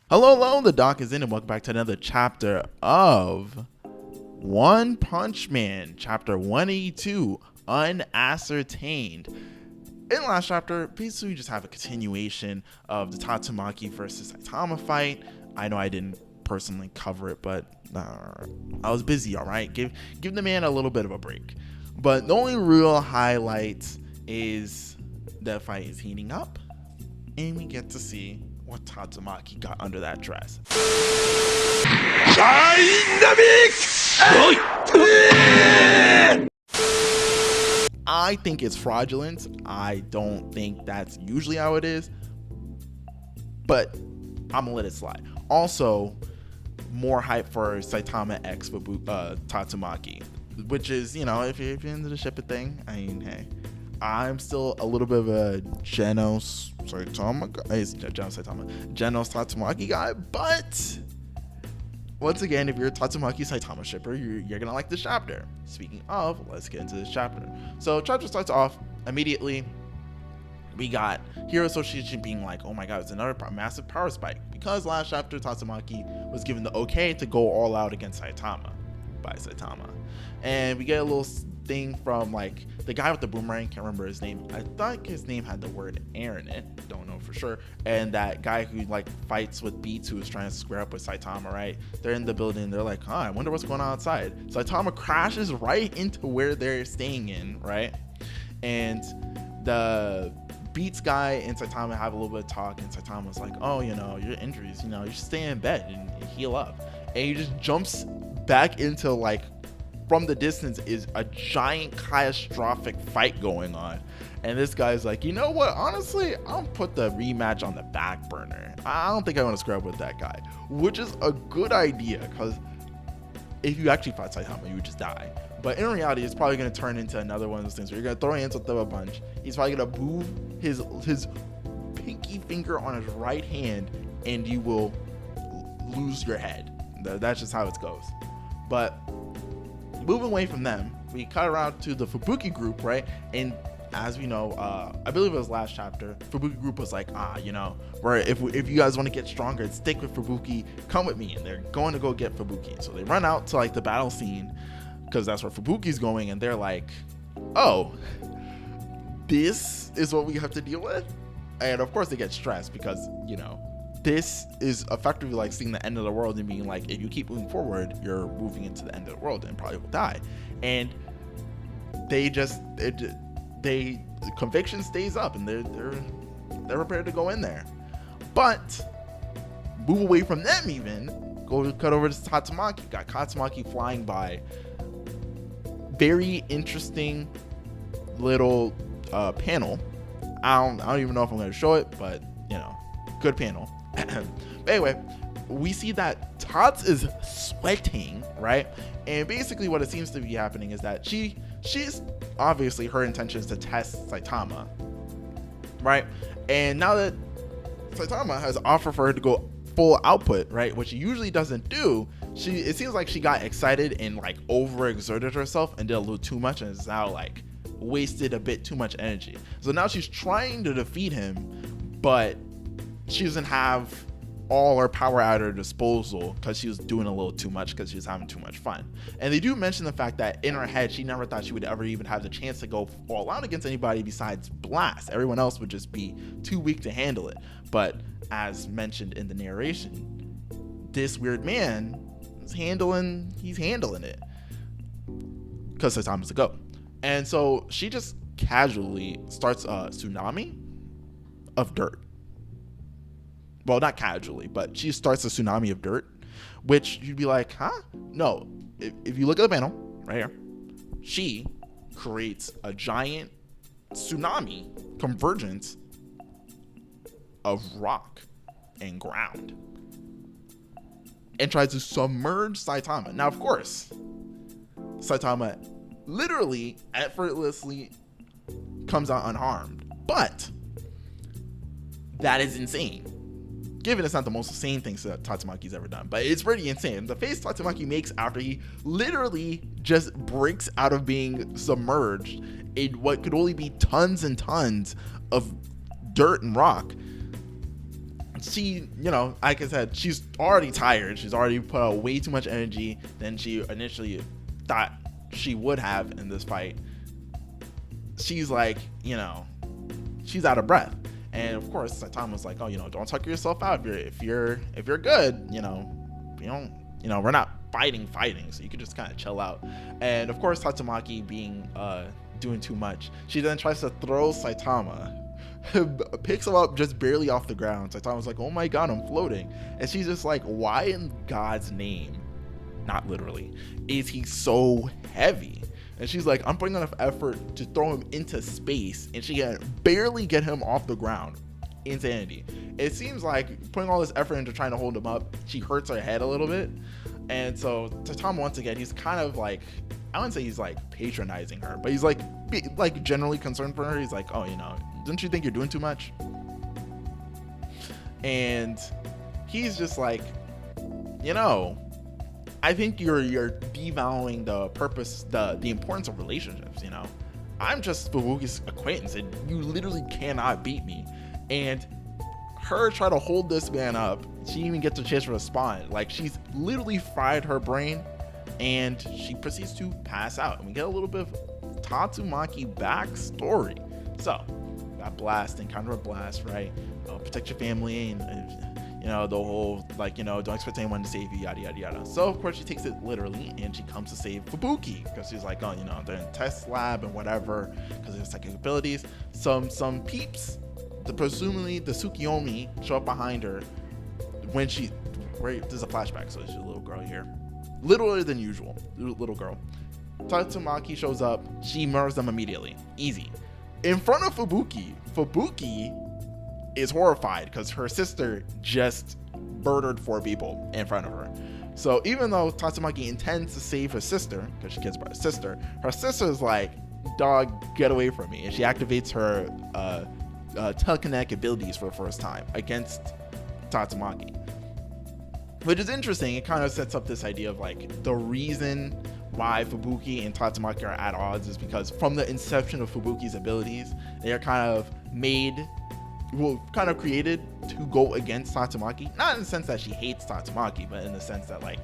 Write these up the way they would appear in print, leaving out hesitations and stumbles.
Hello, hello, the doc is in, and welcome back to another chapter of One Punch Man, chapter 182, Unascertained. In the last chapter, basically we just have a continuation of the Tatsumaki versus Saitama fight. I know I didn't personally cover it, but I was busy, alright? Give the man a little bit of a break. But the only real highlight is the fight is heating up, and we get to see what Tatsumaki got under that dress. I think it's fraudulent. I don't think that's usually how it is, but I'm gonna let it slide. Also, more hype for Saitama X Tatsumaki, which is, you know, if you're into the shipper thing, I mean, hey, I'm still a little bit of a Genos Tatsumaki guy, but once again, if you're a Tatsumaki Saitama shipper, you're gonna like this chapter. Speaking of, let's get into this chapter. So chapter starts off immediately. We got Hero Association being like, oh my god, it's another massive power spike, because last chapter Tatsumaki was given the okay to go all out against Saitama by Saitama. And we get a little thing from like the guy with the boomerang, can't remember his name. I thought his name had the word air in it, don't know for sure. And that guy who like fights with Beats, who is trying to square up with Saitama, right? They're in the building, they're like, I wonder what's going on outside. Saitama crashes right into where they're staying in, right? And the Beats guy and Saitama have a little bit of talk, and Saitama's like, oh, you know, your injuries, you know, you should stay in bed and heal up. And he just jumps back into, like, from the distance is a giant catastrophic fight going on. And this guy's like, you know what, honestly, I'll put the rematch on the back burner. I don't think I want to square up with that guy, which is a good idea, because if you actually fight Saitama, you would just die. But in reality, it's probably going to turn into another one of those things where you're going to throw hands with them a bunch. He's probably going to move his pinky finger on his right hand, and you will lose your head. That's just how it goes. But moving away from them, we cut around to the Fubuki group, right? And as we know, I believe it was last chapter, Fubuki group was like, you know, where if you guys want to get stronger and stick with Fubuki, come with me. And they're going to go get Fubuki. So they run out to like the battle scene, because that's where Fubuki's going, and they're like, oh, this is what we have to deal with? And of course they get stressed, because, you know, this is effectively like seeing the end of the world and being like, if you keep moving forward, you're moving into the end of the world and probably will die. And the conviction stays up, and they're prepared to go in there. But move away from them, even cut over to Tatsumaki. Got Tatsumaki flying by. Very interesting little panel. I don't even know if I'm going to show it, but you know, good panel. But anyway, we see that Tats is sweating, right? And basically what it seems to be happening is that she's obviously, her intention is to test Saitama, right? And now that Saitama has offered for her to go full output, right, which she usually doesn't do, it seems like she got excited and like overexerted herself and did a little too much, and is now like wasted a bit too much energy. So now she's trying to defeat him, but she doesn't have all her power at her disposal, because she was doing a little too much, because she was having too much fun. And they do mention the fact that in her head, she never thought she would ever even have the chance to go all out against anybody besides Blast. Everyone else would just be too weak to handle it. But as mentioned in the narration, this weird man is handling it, because Saitama's to go. And so she just casually starts a tsunami of dirt. Well, not casually, but she starts a tsunami of dirt, which you'd be like, huh? No, if you look at the panel right here, she creates a giant tsunami convergence of rock and ground and tries to submerge Saitama. Now, of course, Saitama literally effortlessly comes out unharmed, but that is insane, given it's not the most insane things that Tatsumaki's ever done, but it's pretty insane. The face Tatsumaki makes after he literally just breaks out of being submerged in what could only be tons and tons of dirt and rock she, like I said, she's already tired. She's already put out way too much energy than she initially thought she would have in this fight. She's like, she's out of breath. And of course, Saitama's like, oh, don't tuck yourself out. If you're good, we're not fighting, so you could just kind of chill out. And of course, Tatsumaki being doing too much, she then tries to throw Saitama, picks him up just barely off the ground. Saitama's like, oh my god, I'm floating. And she's just like, why in God's name, not literally, is he so heavy? And she's like, I'm putting enough effort to throw him into space, and she can barely get him off the ground. Insanity. It seems like putting all this effort into trying to hold him up, she hurts her head a little bit. And so Saitama, once again, he's kind of like, I wouldn't say he's like patronizing her, but he's like generally concerned for her. He's like, oh, don't you think you're doing too much? And he's just like, I think you're devaluing the purpose, the importance of relationships. I'm just Fubuki's acquaintance, and you literally cannot beat me. And her try to hold this man up, she even gets a chance to respond. Like, she's literally fried her brain, and she proceeds to pass out. And we get a little bit of Tatsumaki backstory. So, got Blast, encounter a Blast, right? Protect your family, and the whole, don't expect anyone to save you, yada, yada, yada. So, of course, she takes it literally, and she comes to save Fubuki, because she's like, oh, they're in the test lab and whatever, because of their psychic abilities. Some peeps, presumably the Tsukiyomi, show up behind her when there's a flashback, so she's a little girl here. Littler than usual, little girl. Tatsumaki shows up, she murders them immediately. Easy. In front of Fubuki is horrified because her sister just murdered 4 people in front of her. So even though Tatsumaki intends to save her sister, because she cares about her sister is like, dog, get away from me. And she activates her telekinetic abilities for the first time against Tatsumaki. Which is interesting. It kind of sets up this idea of like, the reason why Fubuki and Tatsumaki are at odds is because from the inception of Fubuki's abilities, they are kind of created to go against Tatsumaki. Not in the sense that she hates Tatsumaki, but in the sense that, like,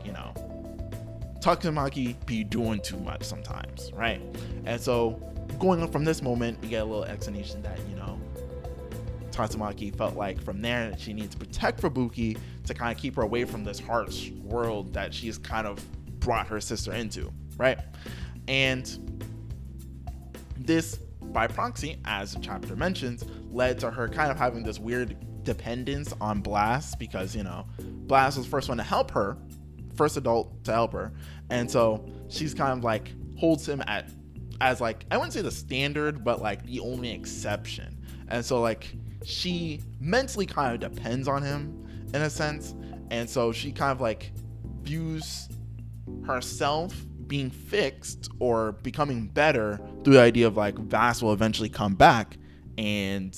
Tatsumaki be doing too much sometimes, right? And so going on from this moment, you get a little explanation that, Tatsumaki felt like from there that she needs to protect Fubuki to kind of keep her away from this harsh world that she's kind of brought her sister into, right? And this, by proxy, as the chapter mentions, led to her kind of having this weird dependence on Blast, because Blast was the first one to help her, first adult to help her, and so she's kind of like holds him as like, I wouldn't say the standard, but like the only exception. And so like she mentally kind of depends on him in a sense, and so she kind of like views herself being fixed or becoming better through the idea of like Vass will eventually come back and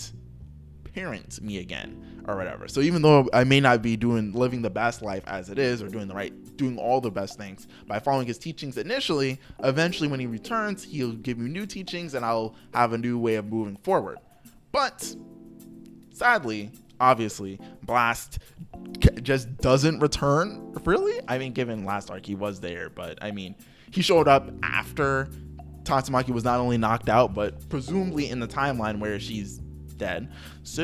parent me again or whatever. So even though I may not be living the best life as it is, or doing all the best things by following his teachings initially, eventually when he returns, he'll give me new teachings and I'll have a new way of moving forward. But sadly, obviously, Blast just doesn't return, really. I mean, given last arc, he was there, but I mean, he showed up after Tatsumaki was not only knocked out, but presumably in the timeline where she's dead. So,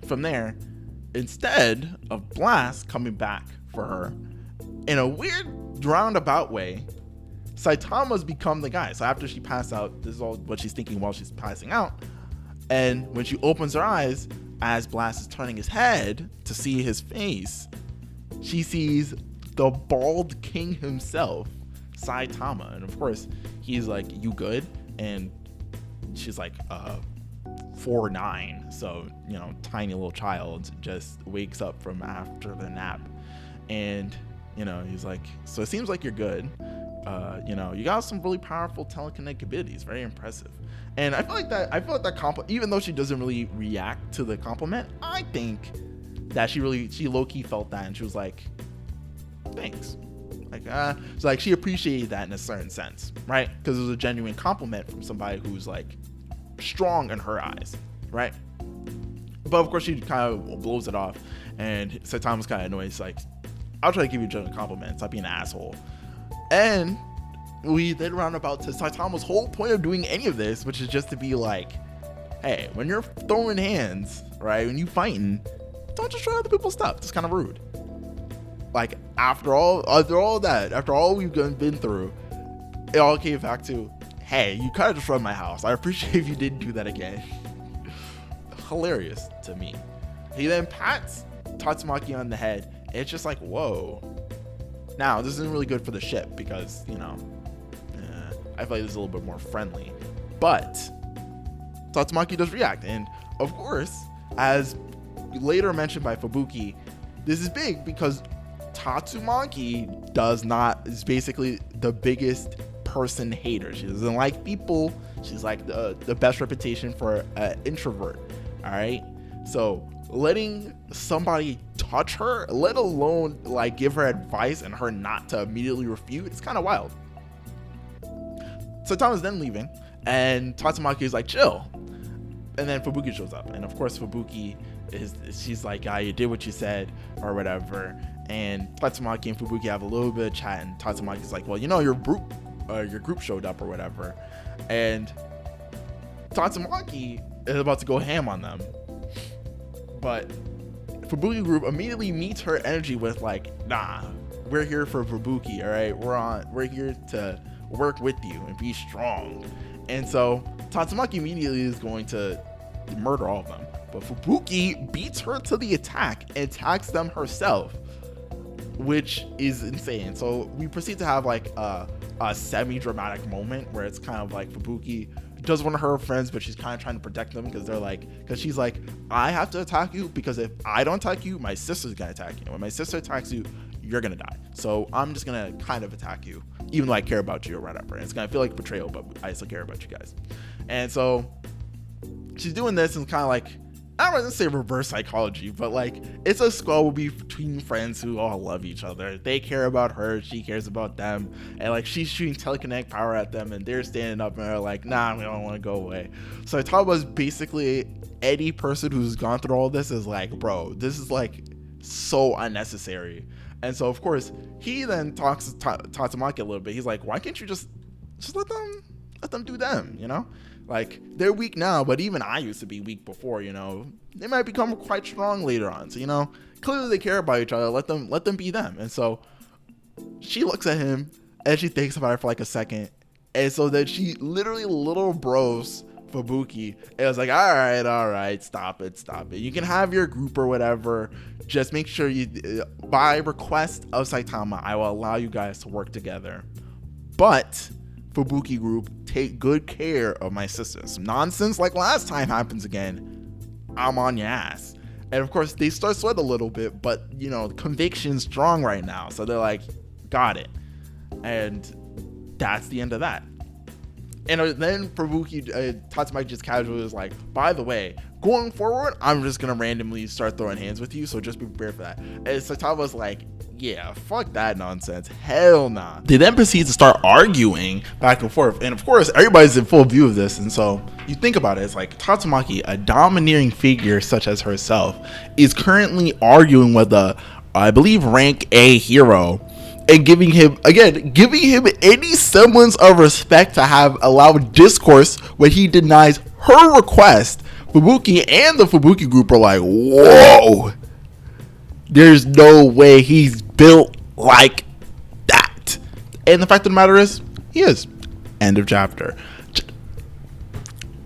from there, instead of Blast coming back for her, in a weird roundabout way, Saitama's become the guy. So after she passed out, this is all what she's thinking while she's passing out. And when she opens her eyes, as Blast is turning his head to see his face, she sees the bald king himself, Saitama. And of course, he's like, you good? And she's like, 4'9", so, tiny little child, just wakes up from after the nap. And, he's like, so it seems like you're good. You got some really powerful telekinetic abilities, very impressive. And I feel like that compliment, even though she doesn't really react to the compliment, I think that she low-key felt that, and she was like, thanks. Like, so like she appreciated that in a certain sense, right? Because it was a genuine compliment from somebody who's like strong in her eyes, right? But of course, she kind of blows it off, and Saitama's kind of annoyed. He's like, I'll try to give you a compliment. Stop being an asshole. And we then round about to Saitama's whole point of doing any of this, which is just to be like, hey, when you're throwing hands, right, when you fighting, don't just try other people's stuff. It's kind of rude. Like, after all that, after all we've been through, it all came back to, hey, you kind of destroyed my house. I appreciate if you didn't do that again. Hilarious to me. He then pats Tatsumaki on the head, and it's just like, whoa. Now, this isn't really good for the ship because, you know, I feel like this is a little bit more friendly. But Tatsumaki does react, and of course, as later mentioned by Fubuki, this is big because Tatsumaki is basically the biggest person hater. She doesn't like people. She's like the best reputation for an introvert. All right, so letting somebody touch her, let alone like give her advice and her not to immediately refute, it's kind of wild. So Tama's then leaving, and Tatsumaki is like, chill. And then Fubuki shows up, and of course Fubuki she's like, you did what you said or whatever. And Tatsumaki and Fubuki have a little bit of chat, and Tatsumaki's like, well, you know, your group showed up or whatever. And Tatsumaki is about to go ham on them, but Fubuki group immediately meets her energy with like, nah, we're here for Fubuki, all right? We're here to work with you and be strong. And so Tatsumaki immediately is going to murder all of them, but Fubuki beats her to the attack and attacks them herself, which is insane. So we proceed to have like a semi-dramatic moment where it's kind of like Fubuki does one of her friends, but she's kind of trying to protect them because she's like, I have to attack you because if I don't attack you, my sister's gonna attack you. When my sister attacks you, you're gonna die. So I'm just gonna kind of attack you, even though I care about you or whatever. And it's gonna feel like betrayal, but I still care about you guys. And so she's doing this and kind of like, I don't want to say reverse psychology, but like it's a squabble between friends who all love each other. They care about her, she cares about them, and like she's shooting telekinetic power at them, and they're standing up and they're like, nah, we don't want to go away. So Taba's basically any person who's gone through all this is like, bro, this is like so unnecessary. And so of course he then talks to Tatsumaki a little bit. He's like, why can't you just let them do them, you know? Like, they're weak now, but even I used to be weak before, you know. They might become quite strong later on. So, you know, clearly they care about each other. Let them be them. And so she looks at him and she thinks about it for like a second. And so then she literally little bros Fubuki. It was like, all right, stop it. You can have your group or whatever. Just make sure you, by request of Saitama, I will allow you guys to work together. But Fubuki group, take good care of my sisters. Nonsense like last time happens again, I'm on your ass. And of course they start sweat a little bit, but you know, conviction's strong right now, so they're like, got it. And that's the end of that. And then Fubuki, Tatsumaki just casually is like, by the way, going forward, I'm just gonna randomly start throwing hands with you, so just be prepared for that. And Saitama's like, yeah, fuck that nonsense. Hell nah. They then proceed to start arguing back and forth. And of course, everybody's in full view of this. And so you think about it, it's like Tatsumaki, a domineering figure such as herself, is currently arguing with I believe, rank A hero, and giving him any semblance of respect to have allowed discourse when he denies her request. Fubuki and the Fubuki group are like, whoa, there's no way he's built like that. And the fact of the matter is, he is. End of chapter.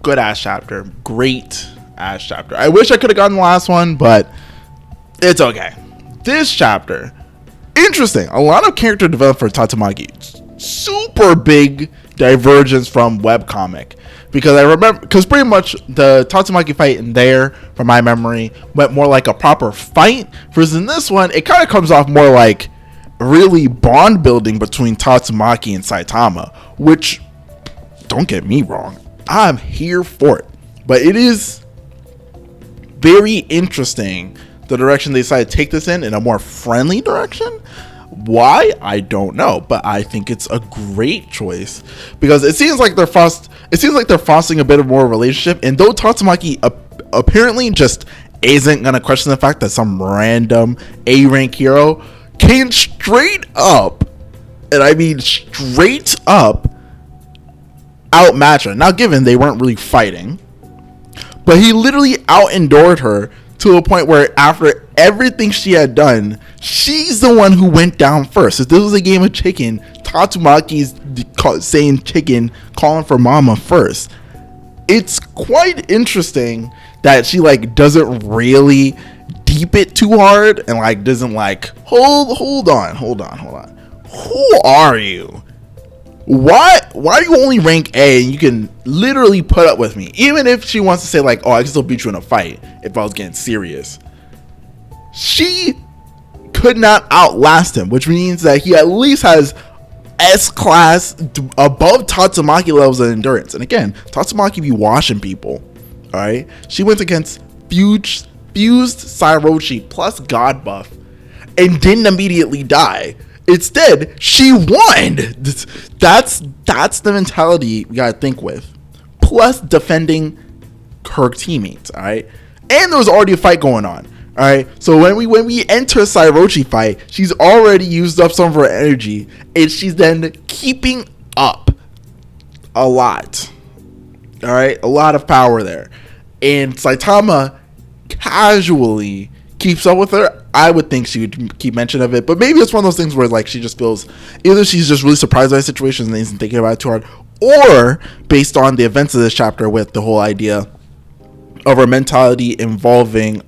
Good ass chapter. Great ass chapter. I wish I could have gotten the last one, but it's okay. This chapter, interesting. A lot of character development for Tatsumaki. Super big divergence from webcomic. Because pretty much the Tatsumaki fight in there, from my memory, went more like a proper fight. Versus in this one, it kind of comes off more like really bond building between Tatsumaki and Saitama. Which, don't get me wrong, I'm here for it. But it is very interesting the direction they decided to take this in a more friendly direction. Why? I don't know, but I think it's a great choice because it seems like they're fostering a bit of more relationship. And though Tatsumaki apparently just isn't gonna question the fact that some random A-rank hero can straight up, and I mean straight up, outmatch her. Now, given they weren't really fighting, but he literally out-endured her to a point where after everything she had done, she's the one who went down first. If this was a game of chicken, Tatsumaki's saying chicken, calling for mama first. It's quite interesting that she like doesn't really deep it too hard and like doesn't like hold on. Who are you? Why are you only rank A and you can literally put up with me? Even if she wants to say like, oh, I can still beat you in a fight if I was getting serious. She could not outlast him, which means that he at least has S-class above Tatsumaki levels of endurance. And again, Tatsumaki be washing people. Alright? She went against fused Sairoshi plus God buff and didn't immediately die. Instead, she won. That's the mentality we gotta think with. Plus defending her teammates, alright? And there was already a fight going on. Alright, so when we enter a Sairoshi fight, she's already used up some of her energy, and she's then keeping up a lot. Alright, a lot of power there. And Saitama casually keeps up with her. I would think she would keep mention of it, but maybe it's one of those things where like she just feels either she's just really surprised by the situation and isn't thinking about it too hard, or based on the events of this chapter with the whole idea of her mentality involving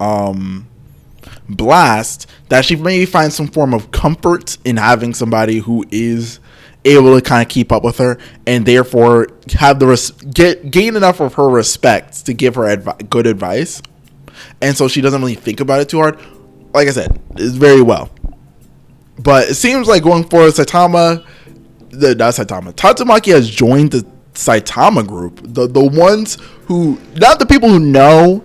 Blast, that she maybe finds some form of comfort in having somebody who is able to kind of keep up with her and therefore have the gain enough of her respect to give her good advice. And so she doesn't really think about it too hard. Like I said, it's very well. But it seems like going forward, Tatsumaki has joined the Saitama group. The ones who, not the people who know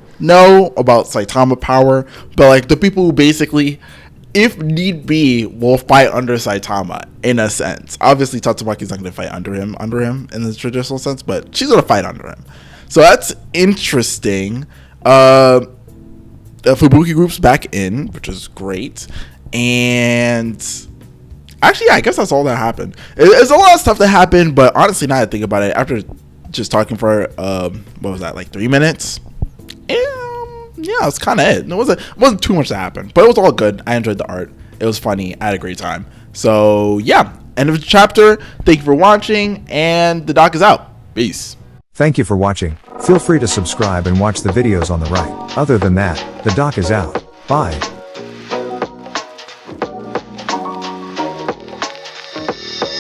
about Saitama power, but like the people who basically, if need be, will fight under Saitama in a sense. Obviously, Tatsumaki's not going to fight under him in the traditional sense, but she's going to fight under him. So that's interesting. The Fubuki group's back in, which is great. And actually, yeah, I guess that's all that happened. There's a lot of stuff that happened, but honestly, now that I think about it, after just talking for, what was that, like 3 minutes? Yeah, that's kind of it. It wasn't too much that happened, but it was all good. I enjoyed the art. It was funny. I had a great time. So, yeah, end of the chapter. Thank you for watching, and the doc is out. Peace. Thank you for watching. Feel free to subscribe and watch the videos on the right. Other than that, the doc is out. Bye.